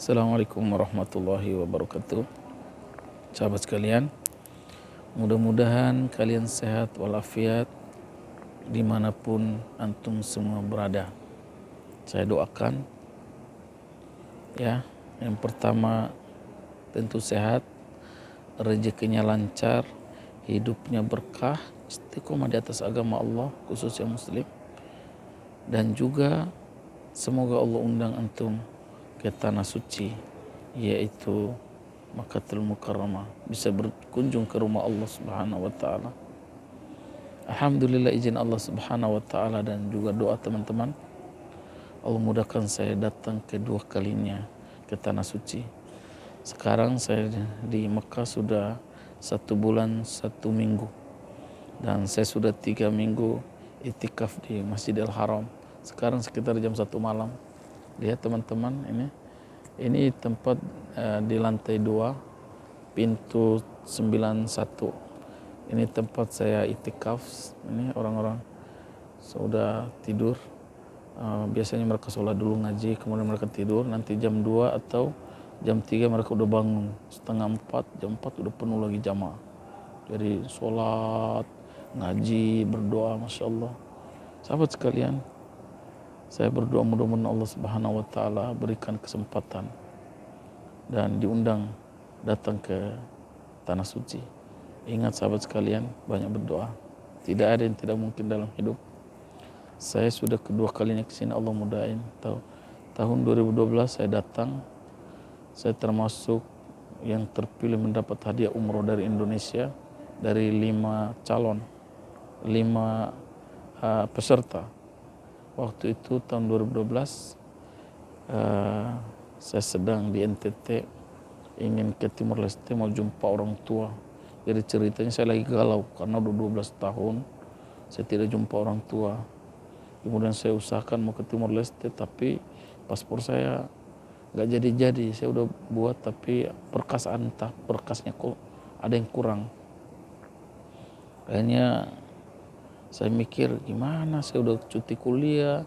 Assalamualaikum warahmatullahi wabarakatuh. Sahabat sekalian, mudah-mudahan kalian sehat walafiat dimanapun antum semua berada. Saya doakan ya, yang pertama tentu sehat, rezekinya lancar, hidupnya berkah, istiqomah di atas agama Allah khususnya muslim, dan juga semoga Allah undang antum ke tanah suci yaitu Makkatul Mukarramah, bisa berkunjung ke rumah Allah Subhanahu wa taala. Alhamdulillah izin Allah Subhanahu wa taala dan juga doa teman-teman, Allah mudahkan saya datang kedua kalinya ke tanah suci. Sekarang saya di Mekah sudah 1 bulan 1 minggu, dan saya sudah 3 minggu itikaf di Masjidil Haram. Sekarang sekitar jam 1 malam. Lihat teman-teman, ini tempat di lantai 2, pintu 91. Ini tempat saya itikaf. Ini orang-orang sudah tidur. Biasanya mereka sholat dulu, ngaji, kemudian mereka tidur. Nanti jam 2 atau jam 3 mereka udah bangun. Setengah 4, jam 4 udah penuh lagi jamaah. Jadi sholat, ngaji, berdoa, Masya Allah. Sahabat sekalian, saya berdoa mudah-mudahan Allah Subhanahu wa taala berikan kesempatan dan diundang datang ke tanah suci. Ingat sahabat sekalian, banyak berdoa. Tidak ada yang tidak mungkin dalam hidup. Saya sudah kedua kalinya ke sini, Allah mudahin. Tahun 2012 saya datang. Saya termasuk yang terpilih mendapat hadiah umroh dari Indonesia dari 5 calon, 5 peserta. Waktu itu tahun 2012 saya sedang di NTT, ingin ke Timor Leste, mau jumpa orang tua. Jadi ceritanya saya lagi galau karena udah 12 tahun saya tidak jumpa orang tua. Kemudian saya usahakan mau ke Timor Leste, tapi paspor saya gak jadi-jadi. Saya udah buat tapi berkasnya kok ada yang kurang. Akhirnya saya mikir gimana, saya udah cuti kuliah,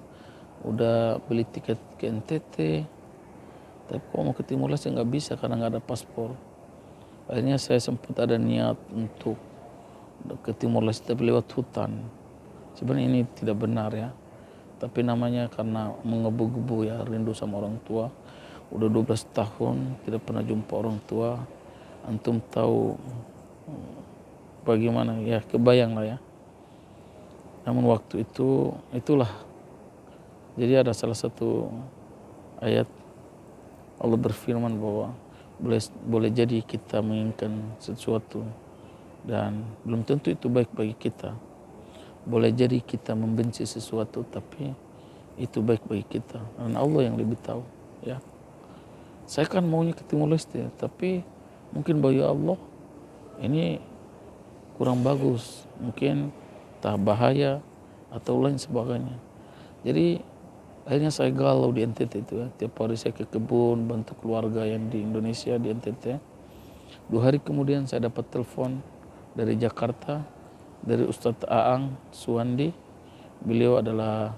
udah beli tiket ke NTT, tapi kok mau ke Timor Leste nggak bisa karena nggak ada paspor. Akhirnya saya sempat ada niat untuk ke Timor Leste tapi lewat hutan. Sebenarnya ini tidak benar ya, tapi namanya karena mengebu-gebu ya, rindu sama orang tua. Udah 12 tahun tidak pernah jumpa orang tua. Antum tahu bagaimana ya, kebayang lah ya. Namun waktu itulah. Jadi ada salah satu ayat Allah berfirman bahwa boleh jadi kita menginginkan sesuatu dan belum tentu itu baik bagi kita. Boleh jadi kita membenci sesuatu tapi itu baik bagi kita. Dan Allah yang lebih tahu ya. Saya kan maunya ke Timor Leste, tapi mungkin bagi Allah ini kurang bagus. Mungkin entah bahaya atau lain sebagainya. Jadi akhirnya saya galau di NTT itu ya. Tiap hari saya ke kebun, bantu keluarga yang di Indonesia di NTT. 2 hari kemudian saya dapat telepon dari Jakarta, dari Ustadz Aang Suwandi. Beliau adalah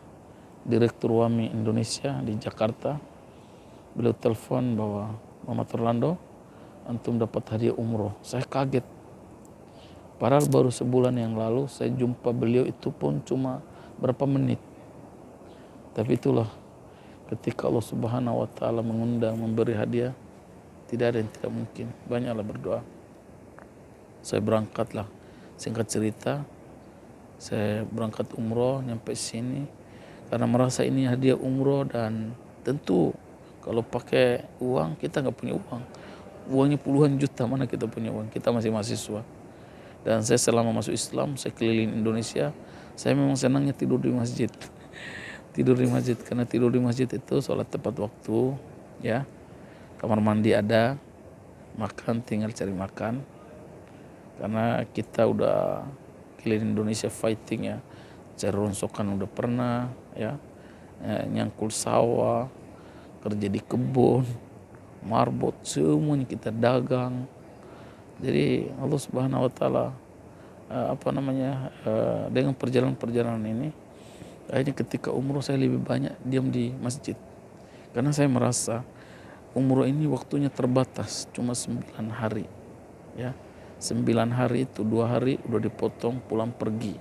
Direktur WAMI Indonesia di Jakarta. Beliau telepon bahwa Muhammad Orlando, antum dapat hadiah umroh. Saya kaget. Padahal baru sebulan yang lalu saya jumpa beliau, itu pun cuma berapa menit. Tapi itulah, ketika Allah Subhanahu wa taala mengundang, memberi hadiah, tidak ada yang tidak mungkin. Banyaklah berdoa. Saya berangkatlah, singkat cerita, saya berangkat umroh, nyampe sini karena merasa ini hadiah umroh, dan tentu kalau pakai uang kita nggak punya uang. Uangnya puluhan juta, mana kita punya uang, kita masih mahasiswa. Dan saya selama masuk Islam, saya keliling Indonesia, saya memang senangnya tidur di masjid. Tidur di masjid, karena tidur di masjid itu sholat tepat waktu ya. Kamar mandi ada, makan tinggal cari makan. Karena kita udah keliling Indonesia fighting ya, cari rongsokan udah pernah ya, nyangkul sawah, kerja di kebun, marbot, semuanya kita dagang. Jadi Allah Subhanahu wa taala dengan perjalanan ini, akhirnya ketika umroh saya lebih banyak diam di masjid. Karena saya merasa umroh ini waktunya terbatas, cuma 9 hari. Ya, 9 hari itu 2 hari udah dipotong pulang pergi.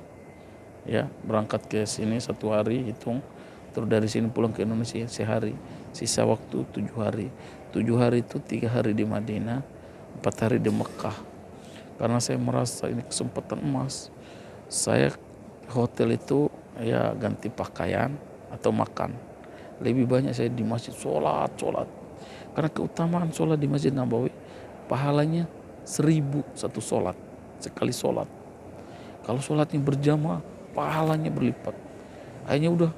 Ya, berangkat ke sini 1 hari hitung, terus dari sini pulang ke Indonesia sehari, sisa waktu 7 hari. 7 hari itu 3 hari di Madinah, 4 hari di Mekah. Karena saya merasa ini kesempatan emas. Saya hotel itu ya ganti pakaian atau makan. Lebih banyak saya di masjid sholat. Karena keutamaan sholat di Masjid Nabawi, pahalanya 1000 satu sholat, sekali sholat. Kalau sholatnya berjamaah, pahalanya berlipat. Akhirnya udah,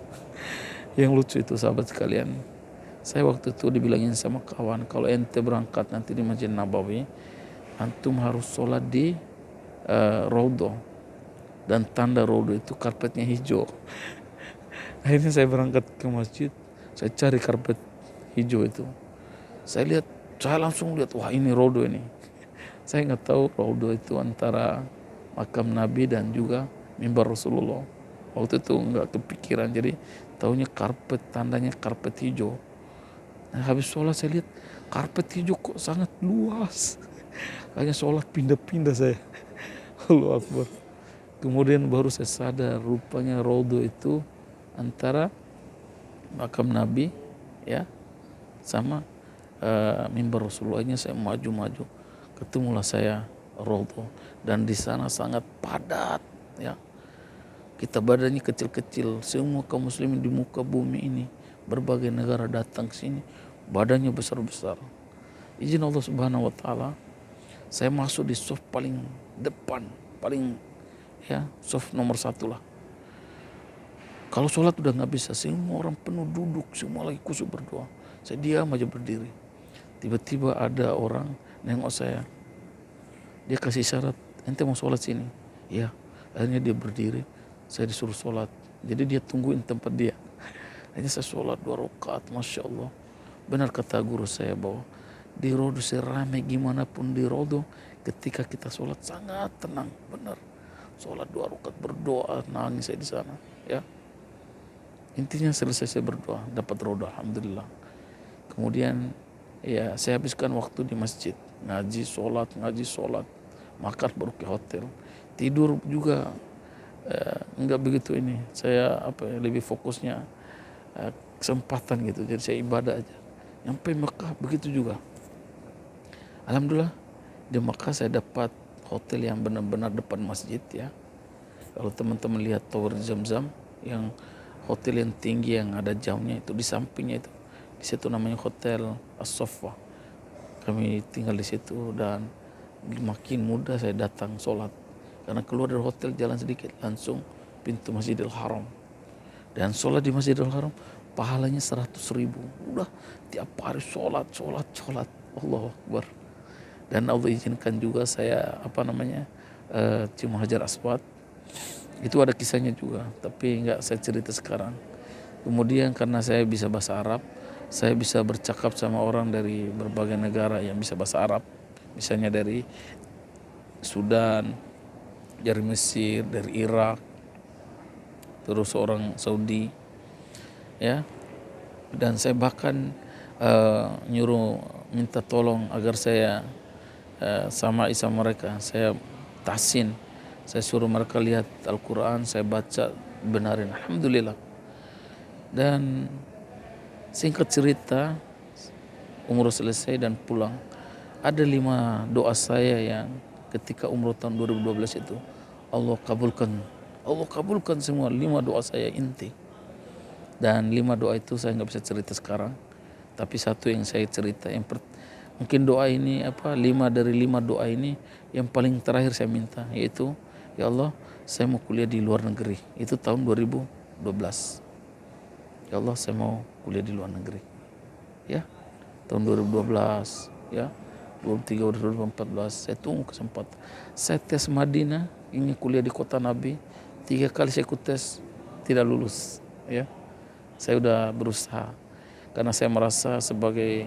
yang lucu itu sahabat sekalian, saya waktu itu dibilangin sama kawan, kalau ente berangkat nanti di Masjid Nabawi, antum harus sholat di Raudhah, dan tanda Raudhah itu karpetnya hijau. Akhirnya saya berangkat ke masjid, saya cari karpet hijau itu. Saya langsung lihat, wah ini Raudhah ini. Saya nggak tahu Raudhah itu antara makam Nabi dan juga mimbar Rasulullah. Waktu itu nggak kepikiran, jadi taunya karpet, tandanya karpet hijau. Nah, habis sholat saya lihat karpet hijau kok sangat luas. Hanya sholat pindah-pindah saya. Allahu Akbar. Kemudian baru saya sadar rupanya Raudhah itu antara makam Nabi ya sama mimbar Rasulullahnya. Saya maju-maju, ketemulah saya Raudhah, dan di sana sangat padat ya. Kita badannya kecil-kecil, semua kaum muslimin di muka bumi ini, berbagai negara datang ke sini, badannya besar-besar. Izin Allah Subhanahu wa taala, saya masuk di soft paling depan, paling ya soft nomor 1 lah. Kalau sholat udah nggak bisa, semua orang penuh duduk, semua lagi khusyuk berdoa. Saya diam aja berdiri. Tiba-tiba ada orang nengok saya, dia kasih syarat, ente mau sholat sini? Ya. Akhirnya dia berdiri, saya disuruh sholat. Jadi dia tungguin tempat dia. Akhirnya saya sholat 2 rakaat, masya Allah. Benar kata guru saya bahwa di Raudhah seramai gimana pun di Raudhah, ketika kita sholat sangat tenang, benar. Sholat 2 rakaat berdoa, nangis saya di sana. Ya. Intinya selesai saya berdoa, dapat Raudhah, alhamdulillah. Kemudian ya saya habiskan waktu di masjid, ngaji sholat, makan baru ke hotel. Tidur juga enggak begitu ini. Saya lebih fokusnya kesempatan gitu. Jadi saya ibadah aja. Sampai Mekah begitu juga. Alhamdulillah di Mekah saya dapat hotel yang benar-benar depan masjid ya. Kalau teman-teman lihat Tower Zamzam, yang hotel yang tinggi yang ada jamnya itu di sampingnya itu. Di situ namanya Hotel As-Sofwa. Kami tinggal di situ, dan makin mudah saya datang sholat. Karena keluar dari hotel jalan sedikit langsung pintu Masjidil Haram. Dan sholat di Masjidil Haram pahalanya 100.000. Udah tiap hari sholat. Allahu Akbar. Dan Allah izinkan juga saya cium Hajar Aswad. Itu ada kisahnya juga, tapi nggak saya cerita sekarang. Kemudian karena saya bisa bahasa Arab, saya bisa bercakap sama orang dari berbagai negara yang bisa bahasa Arab. Misalnya dari Sudan, dari Mesir, dari Irak, terus orang Saudi, ya. Dan saya bahkan nyuruh minta tolong agar saya sama mereka. Saya tahsin, saya suruh mereka lihat Al-Quran, saya baca, benarin, alhamdulillah. Dan singkat cerita, umroh selesai dan pulang. Ada 5 doa saya yang ketika umroh tahun 2012 itu Allah kabulkan semua 5 doa saya inti. Dan 5 doa itu saya nggak bisa cerita sekarang, tapi satu yang saya cerita, mungkin doa ini 5 dari 5 doa ini yang paling terakhir saya minta, yaitu ya Allah, saya mau kuliah di luar negeri. Itu tahun 2012. Ya Allah, saya mau kuliah di luar negeri. Ya, tahun 2012, ya, 2013, 2014, saya tunggu kesempatan. Saya tes Madinah, ingin kuliah di kota Nabi. 3 kali saya ikut tes, tidak lulus. Ya, saya udah berusaha. Karena saya merasa sebagai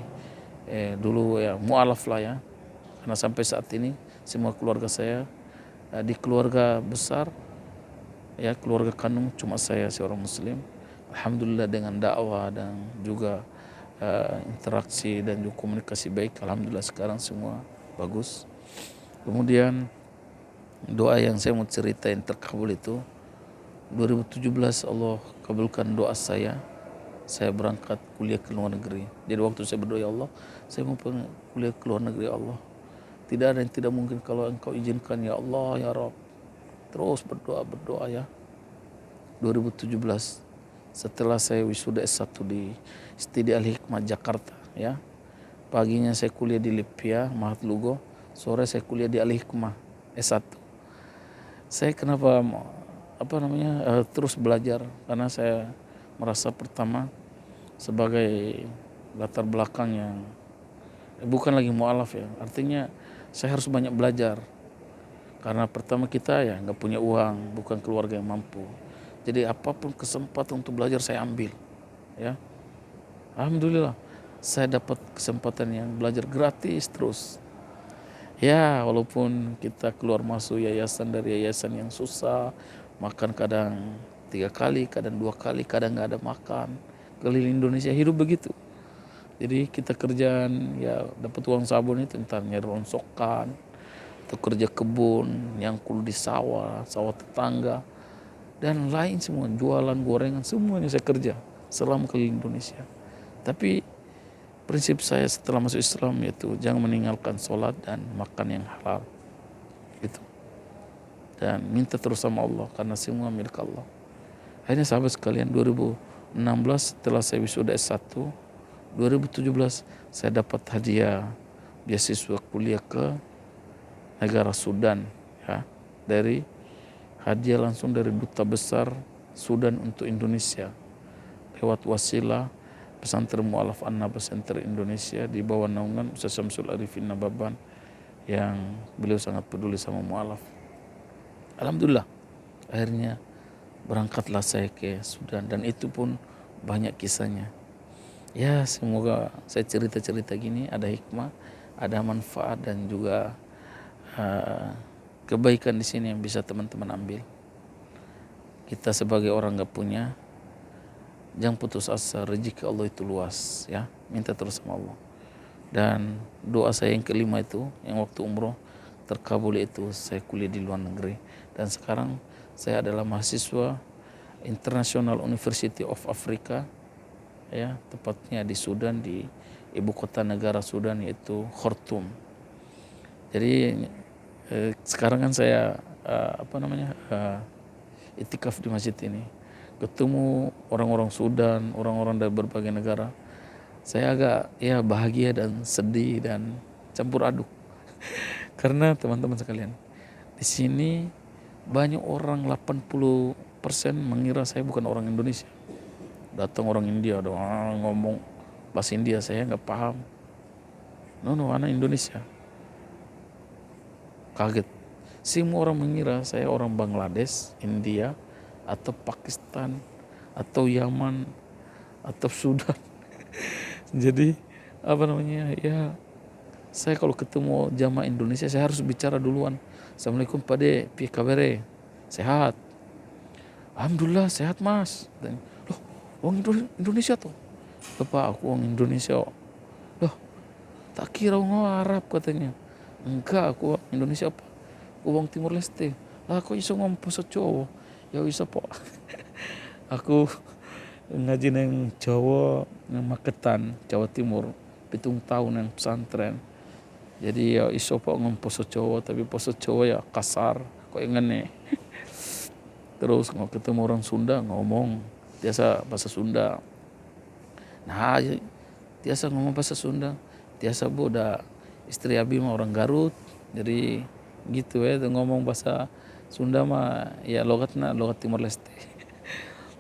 dulu ya mu'alaf lah ya. Karena sampai saat ini semua keluarga saya, di keluarga besar ya, keluarga kandung cuma saya seorang muslim. Alhamdulillah dengan dakwah dan juga interaksi dan juga komunikasi baik. Alhamdulillah sekarang semua bagus. Kemudian doa yang saya mau ceritain terkabul itu 2017 Allah kabulkan doa saya berangkat kuliah ke luar negeri. Jadi waktu saya berdoa, ya Allah, saya mau kuliah ke luar negeri, ya Allah, tidak ada yang tidak mungkin kalau Engkau izinkan, ya Allah, ya Rabb. Terus berdoa ya. 2017 setelah saya wisuda S1 di Stidi Al Hikmah Jakarta ya. Paginya saya kuliah di Lipia Mahat Lugo, sore saya kuliah di Al Hikmah S1. Saya kenapa terus belajar, karena saya merasa pertama sebagai latar belakang yang bukan lagi mualaf ya, artinya saya harus banyak belajar. Karena pertama kita ya nggak punya uang, bukan keluarga yang mampu. Jadi apapun kesempatan untuk belajar saya ambil ya. Alhamdulillah saya dapat kesempatan yang belajar gratis terus. Ya walaupun kita keluar masuk yayasan dari yayasan yang susah, makan kadang 3 kali, kadang 2 kali, kadang nggak ada makan. Keliling Indonesia hidup begitu. Jadi kita kerjaan ya dapat uang sabun itu entar nyari ronsokan, atau kerja kebun, nyangkul di sawah tetangga, dan lain semua, jualan gorengan, semuanya saya kerja selama keliling Indonesia. Tapi prinsip saya setelah masuk Islam yaitu jangan meninggalkan sholat dan makan yang halal gitu, dan minta terus sama Allah karena semua milik Allah. Akhirnya sahabat sekalian, 2016 setelah saya wisuda S1, 2017 saya dapat hadiah beasiswa kuliah ke negara Sudan ya, dari hadiah langsung dari Duta Besar Sudan untuk Indonesia lewat wasilah Pesantren Mu'alaf An-Naba Center Indonesia di bawah naungan Ustaz Syamsul Arifin Nababan yang beliau sangat peduli sama mu'alaf. Alhamdulillah akhirnya berangkatlah saya ke Sudan, dan itu pun banyak kisahnya. Ya semoga saya cerita-cerita gini ada hikmah, ada manfaat, dan juga kebaikan di sini yang bisa teman-teman ambil. Kita sebagai orang gak punya, jangan putus asa, rezeki Allah itu luas ya, minta terus sama Allah. Dan doa saya yang kelima itu, yang waktu umroh terkabul itu, saya kuliah di luar negeri, dan sekarang saya adalah mahasiswa International University of Africa ya, tepatnya di Sudan, di ibu kota negara Sudan yaitu Khartoum. Jadi sekarang kan saya itikaf di masjid ini, ketemu orang-orang Sudan, orang-orang dari berbagai negara. Saya agak ya bahagia dan sedih dan campur aduk. Karena teman-teman sekalian, di sini banyak orang, 80% mengira saya bukan orang Indonesia. Datang orang India, ngomong bahasa India, saya nggak paham. No, anak Indonesia. Kaget. Semua orang mengira saya orang Bangladesh, India, atau Pakistan, atau Yaman, atau Sudan. Jadi ya saya kalau ketemu jamaah Indonesia saya harus bicara duluan. Assalamualaikum Pade, piye kabare? Sehat? Alhamdulillah sehat Mas. Dan, loh, orang Indonesia tuh. Bapak, aku orang Indonesia. Loh, tak kira orang Arab katanya. Enggak, aku orang Indonesia apa? Aku orang Timur Leste. Lah kok iso ngomong bahasa Jawa? Ya bisa po. Aku ngaji nang Jawa, nang Magetan, Jawa Timur, 7 tahun nang pesantren. Jadi ya iso po ngomong bahasa Jawa, tapi bahasa Jawa ya kasar, kok ngene. Terus kalau ketemu orang Sunda ngomong biasa bahasa Sunda. Nah, biasa ngomong bahasa Sunda. Biasa boda istri Abi mah orang Garut. Jadi gitu ya, ngomong bahasa Sunda mah ya logat Timor Leste.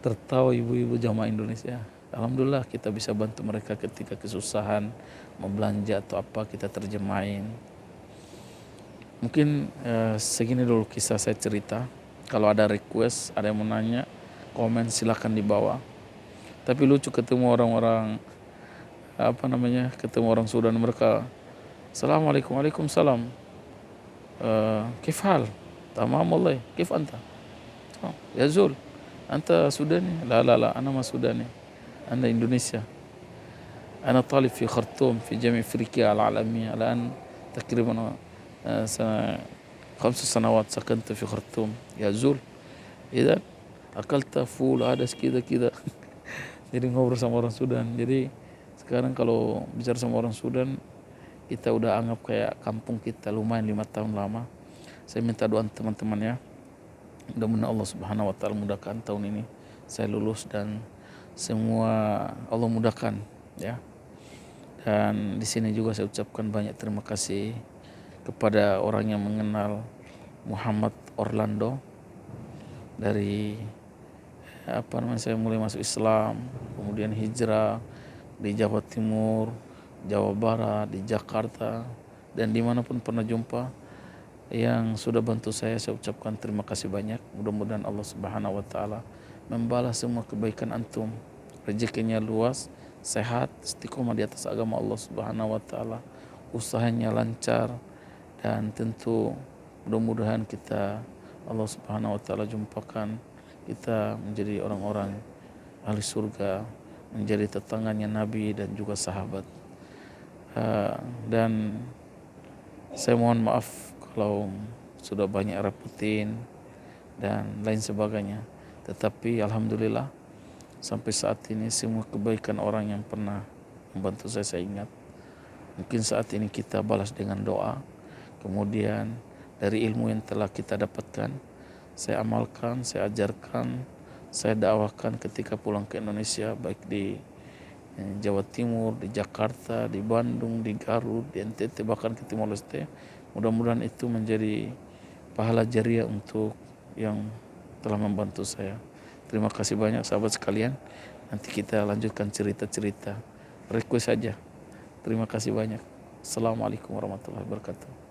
Tertawa ibu-ibu jamaah Indonesia. Alhamdulillah kita bisa bantu mereka ketika kesusahan mau belanja atau apa, kita terjemahin. Mungkin segini dulu kisah saya cerita. Kalau ada request, ada yang mau nanya, komen silakan di bawah. Tapi lucu ketemu orang-orang ketemu orang Sudan, mereka Assalamualaikum, waalaikumsalam. Kif hal? Tamam wallahi. Kif anta? Ya Zul, anta Sudani? La, ana ma Sudani. Anda Indonesia. أنا طالب في خرطوم في جامعة أفريقيا العالمية الآن تقريبا سنة 5 سنوات سكنت في خرطوم يا زول. إذا أكلت فول عدس كده jadi ngobrol sama orang Sudan. Jadi sekarang kalau bicara sama orang Sudan, kita udah anggap kayak kampung kita, lumayan 5 tahun lama. Saya minta doa teman-teman ya, mudah-mudahan Allah Subhanahu wa taala mudahkan tahun ini saya lulus dan semua Allah mudahkan ya. Dan di sini juga saya ucapkan banyak terima kasih kepada orang yang mengenal Muhammad Orlando dari saya mulai masuk Islam, kemudian hijrah di Jawa Timur, Jawa Barat, di Jakarta, dan dimanapun pernah jumpa yang sudah bantu saya ucapkan terima kasih banyak. Mudah-mudahan Allah Subhanahu wa taala membalas semua kebaikan antum, rezekinya luas, sehat, istiqomah di atas agama Allah Subhanahu wa taala, usahanya lancar, dan tentu mudah-mudahan kita Allah Subhanahu wa taala jumpakan kita menjadi orang-orang ahli surga, menjadi tetangganya Nabi dan juga sahabat. Dan saya mohon maaf kalau sudah banyak repotin dan lain sebagainya. Tetapi alhamdulillah sampai saat ini semua kebaikan orang yang pernah membantu saya ingat. Mungkin saat ini kita balas dengan doa. Kemudian dari ilmu yang telah kita dapatkan, saya amalkan, saya ajarkan, saya dakwakan ketika pulang ke Indonesia, baik di Jawa Timur, di Jakarta, di Bandung, di Garut, di NTT, bahkan ke Timor Leste. Mudah-mudahan itu menjadi pahala jariah untuk yang telah membantu saya. Terima kasih banyak sahabat sekalian. Nanti kita lanjutkan cerita-cerita. Request saja. Terima kasih banyak. Assalamualaikum warahmatullahi wabarakatuh.